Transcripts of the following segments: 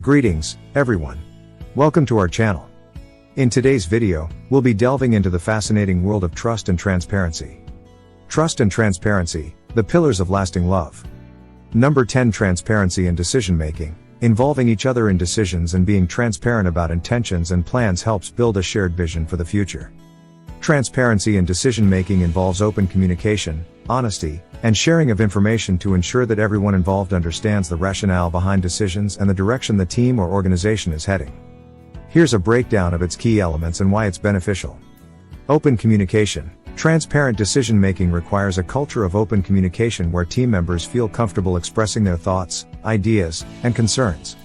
Greetings, everyone. Welcome to our channel. In today's video, we'll be delving into the fascinating world of trust and transparency. Trust and transparency, the pillars of lasting love. Number 10. Transparency in decision-making. Involving each other in decisions and being transparent about intentions and plans helps build a shared vision for the future. Transparency in decision-making involves open communication, honesty, and sharing of information to ensure that everyone involved understands the rationale behind decisions and the direction the team or organization is heading. Here's a breakdown of its key elements and why it's beneficial. Open communication. Transparent decision-making requires a culture of open communication where team members feel comfortable expressing their thoughts, ideas, and concerns.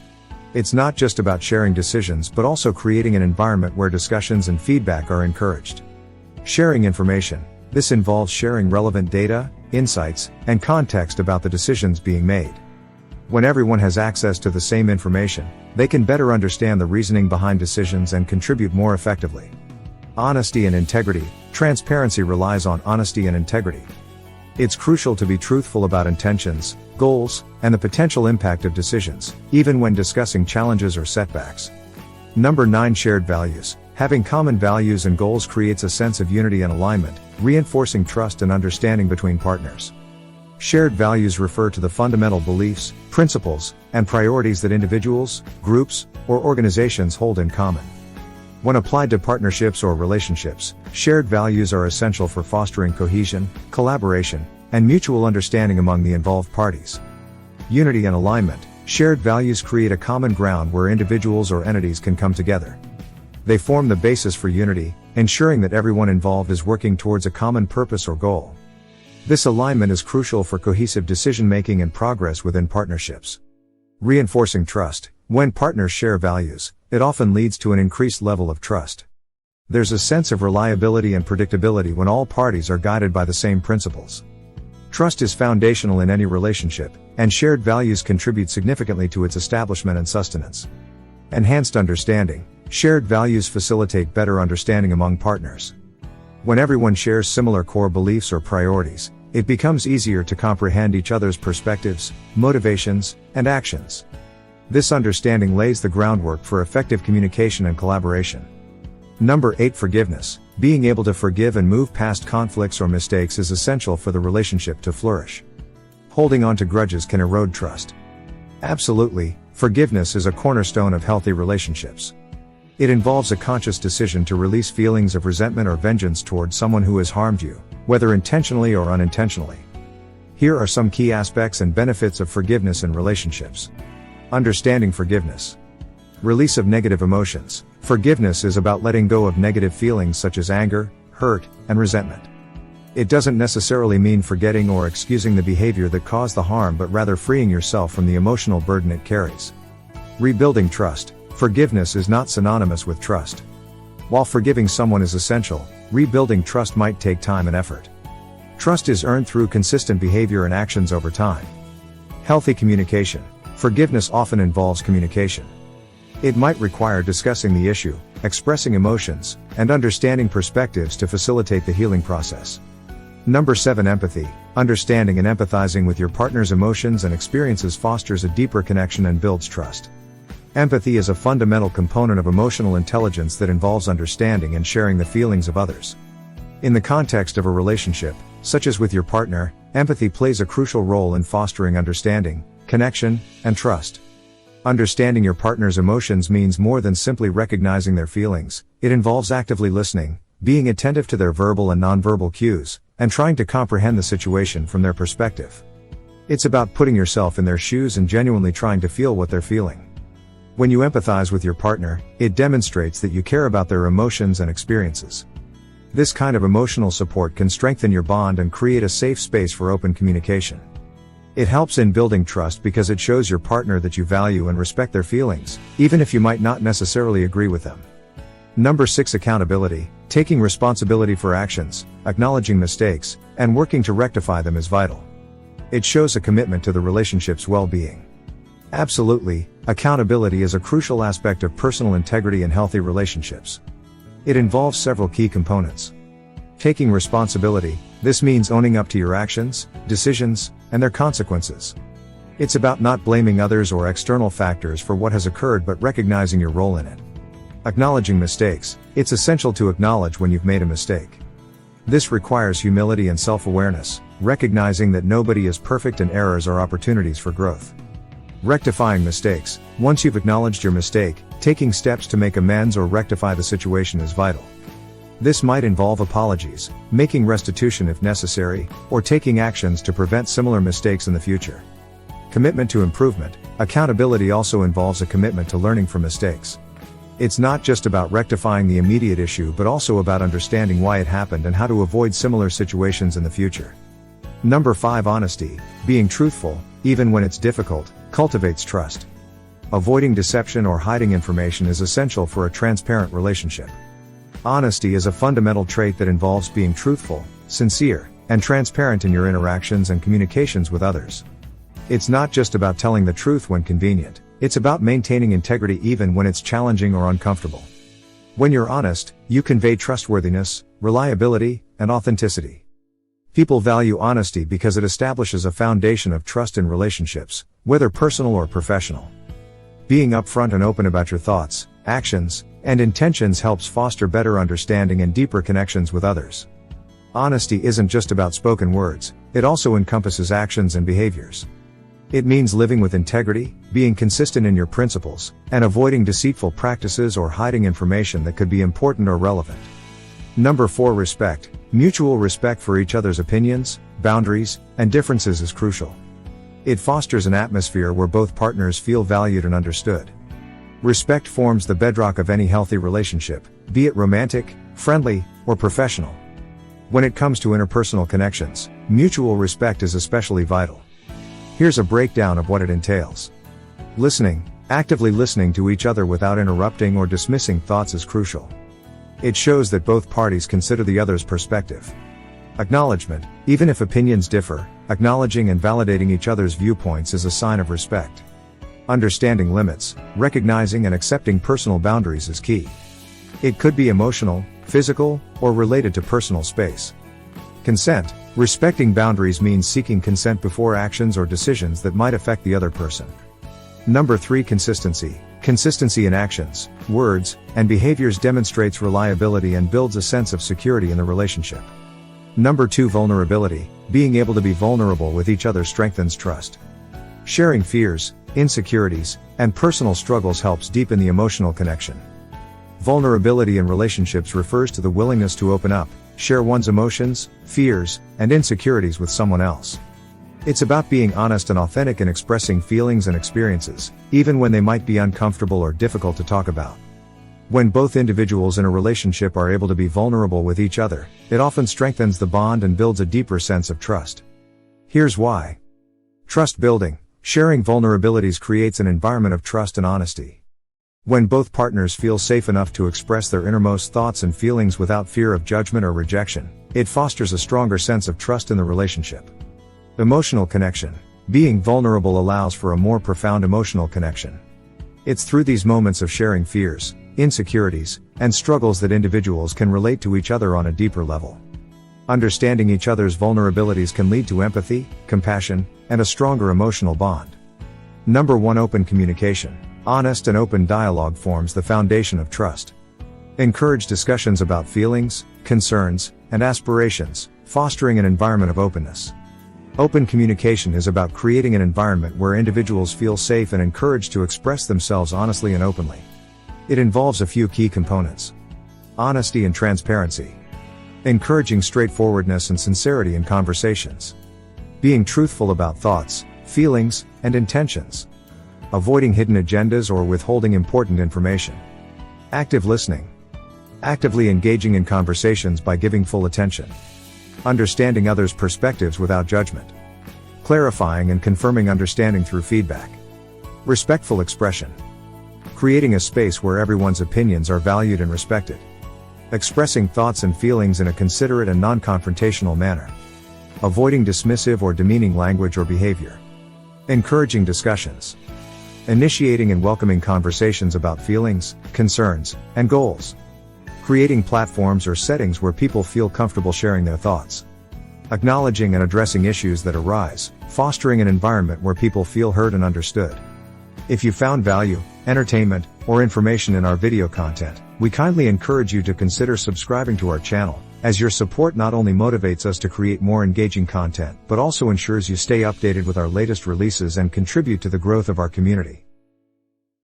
It's not just about sharing decisions but also creating an environment where discussions and feedback are encouraged. Sharing information. This involves sharing relevant data, insights, and context about the decisions being made. When everyone has access to the same information, they can better understand the reasoning behind decisions and contribute more effectively. Honesty and integrity. Transparency relies on honesty and integrity. It's crucial to be truthful about intentions, goals, and the potential impact of decisions, even when discussing challenges or setbacks. Number 9. Shared values. Having common values and goals creates a sense of unity and alignment, reinforcing trust and understanding between partners. Shared values refer to the fundamental beliefs, principles, and priorities that individuals, groups, or organizations hold in common. When applied to partnerships or relationships, shared values are essential for fostering cohesion, collaboration, and mutual understanding among the involved parties. Unity and alignment. Shared values create a common ground where individuals or entities can come together. They form the basis for unity, ensuring that everyone involved is working towards a common purpose or goal. This alignment is crucial for cohesive decision-making and progress within partnerships. Reinforcing trust. When partners share values, it often leads to an increased level of trust. There's a sense of reliability and predictability when all parties are guided by the same principles. Trust is foundational in any relationship, and shared values contribute significantly to its establishment and sustenance. Enhanced understanding. Shared values facilitate better understanding among partners. When everyone shares similar core beliefs or priorities, it becomes easier to comprehend each other's perspectives, motivations, and actions. This understanding lays the groundwork for effective communication and collaboration. Number 8. Forgiveness. Being able to forgive and move past conflicts or mistakes is essential for the relationship to flourish. Holding on to grudges can erode trust. Absolutely, forgiveness is a cornerstone of healthy relationships. It involves a conscious decision to release feelings of resentment or vengeance toward someone who has harmed you, whether intentionally or unintentionally. Here are some key aspects and benefits of forgiveness in relationships. Understanding forgiveness. Release of negative emotions. Forgiveness is about letting go of negative feelings such as anger, hurt, and resentment. It doesn't necessarily mean forgetting or excusing the behavior that caused the harm but rather freeing yourself from the emotional burden it carries. Rebuilding trust. Forgiveness is not synonymous with trust. While forgiving someone is essential, rebuilding trust might take time and effort. Trust is earned through consistent behavior and actions over time. Healthy communication. Forgiveness often involves communication. It might require discussing the issue, expressing emotions, and understanding perspectives to facilitate the healing process. Number 7. Empathy. Understanding and empathizing with your partner's emotions and experiences fosters a deeper connection and builds trust. Empathy is a fundamental component of emotional intelligence that involves understanding and sharing the feelings of others. In the context of a relationship, such as with your partner, empathy plays a crucial role in fostering understanding, connection, and trust. Understanding your partner's emotions means more than simply recognizing their feelings. It involves actively listening, being attentive to their verbal and nonverbal cues, and trying to comprehend the situation from their perspective. It's about putting yourself in their shoes and genuinely trying to feel what they're feeling. When you empathize with your partner, it demonstrates that you care about their emotions and experiences. This kind of emotional support can strengthen your bond and create a safe space for open communication. It helps in building trust because it shows your partner that you value and respect their feelings, even if you might not necessarily agree with them. Number 6. Accountability. Taking responsibility for actions, acknowledging mistakes, and working to rectify them is vital. It shows a commitment to the relationship's well-being. Absolutely, accountability is a crucial aspect of personal integrity and healthy relationships. It involves several key components. Taking responsibility. This means owning up to your actions, decisions, and their consequences. It's about not blaming others or external factors for what has occurred but recognizing your role in it. Acknowledging mistakes. It's essential to acknowledge when you've made a mistake. This requires humility and self-awareness, recognizing that nobody is perfect and errors are opportunities for growth. Rectifying mistakes. Once you've acknowledged your mistake, taking steps to make amends or rectify the situation is vital. This might involve apologies, making restitution if necessary, or taking actions to prevent similar mistakes in the future. Commitment to improvement. Accountability also involves a commitment to learning from mistakes. It's not just about rectifying the immediate issue but also about understanding why it happened and how to avoid similar situations in the future. Number 5. Honesty. Being truthful, even when it's difficult, cultivates trust. Avoiding deception or hiding information is essential for a transparent relationship. Honesty is a fundamental trait that involves being truthful, sincere, and transparent in your interactions and communications with others. It's not just about telling the truth when convenient, it's about maintaining integrity even when it's challenging or uncomfortable. When you're honest, you convey trustworthiness, reliability, and authenticity. People value honesty because it establishes a foundation of trust in relationships, whether personal or professional. Being upfront and open about your thoughts, actions, and intentions helps foster better understanding and deeper connections with others. Honesty isn't just about spoken words, it also encompasses actions and behaviors. It means living with integrity, being consistent in your principles, and avoiding deceitful practices or hiding information that could be important or relevant. Number 4. Respect. Mutual respect for each other's opinions, boundaries, and differences is crucial. It fosters an atmosphere where both partners feel valued and understood. Respect forms the bedrock of any healthy relationship, be it romantic, friendly, or professional. When it comes to interpersonal connections, mutual respect is especially vital. Here's a breakdown of what it entails. Listening. Actively listening to each other without interrupting or dismissing thoughts is crucial. It shows that both parties consider the other's perspective. Acknowledgement. Even if opinions differ, acknowledging and validating each other's viewpoints is a sign of respect. Understanding limits. Recognizing and accepting personal boundaries is key. It could be emotional, physical, or related to personal space. Consent. Respecting boundaries means seeking consent before actions or decisions that might affect the other person. Number 3. Consistency. Consistency in actions, words, and behaviors demonstrates reliability and builds a sense of security in the relationship. Number 2. Vulnerability. Being able to be vulnerable with each other strengthens trust. Sharing fears, insecurities, and personal struggles helps deepen the emotional connection. Vulnerability in relationships refers to the willingness to open up, share one's emotions, fears, and insecurities with someone else. It's about being honest and authentic in expressing feelings and experiences, even when they might be uncomfortable or difficult to talk about. When both individuals in a relationship are able to be vulnerable with each other, it often strengthens the bond and builds a deeper sense of trust. Here's why. Trust building. Sharing vulnerabilities creates an environment of trust and honesty. When both partners feel safe enough to express their innermost thoughts and feelings without fear of judgment or rejection, it fosters a stronger sense of trust in the relationship. Emotional connection. Being vulnerable allows for a more profound emotional connection. It's through these moments of sharing fears, insecurities, and struggles that individuals can relate to each other on a deeper level. Understanding each other's vulnerabilities can lead to empathy, compassion, and a stronger emotional bond. Number 1. Open communication. Honest and open dialogue forms the foundation of trust. Encourage discussions about feelings, concerns, and aspirations, fostering an environment of openness. Open communication is about creating an environment where individuals feel safe and encouraged to express themselves honestly and openly. It involves a few key components. Honesty and transparency. Encouraging straightforwardness and sincerity in conversations. Being truthful about thoughts, feelings, and intentions. Avoiding hidden agendas or withholding important information. Active listening. Actively engaging in conversations by giving full attention. Understanding others' perspectives without judgment. Clarifying and confirming understanding through feedback. Respectful expression. Creating a space where everyone's opinions are valued and respected. Expressing thoughts and feelings in a considerate and non-confrontational manner. Avoiding dismissive or demeaning language or behavior. Encouraging discussions. Initiating and welcoming conversations about feelings, concerns, and goals. Creating platforms or settings where people feel comfortable sharing their thoughts. acknowledging and addressing issues that arise, fostering an environment where people feel heard and understood. If you found value, entertainment, or information in our video content, we kindly encourage you to consider subscribing to our channel, as your support not only motivates us to create more engaging content, but also ensures you stay updated with our latest releases and contribute to the growth of our community.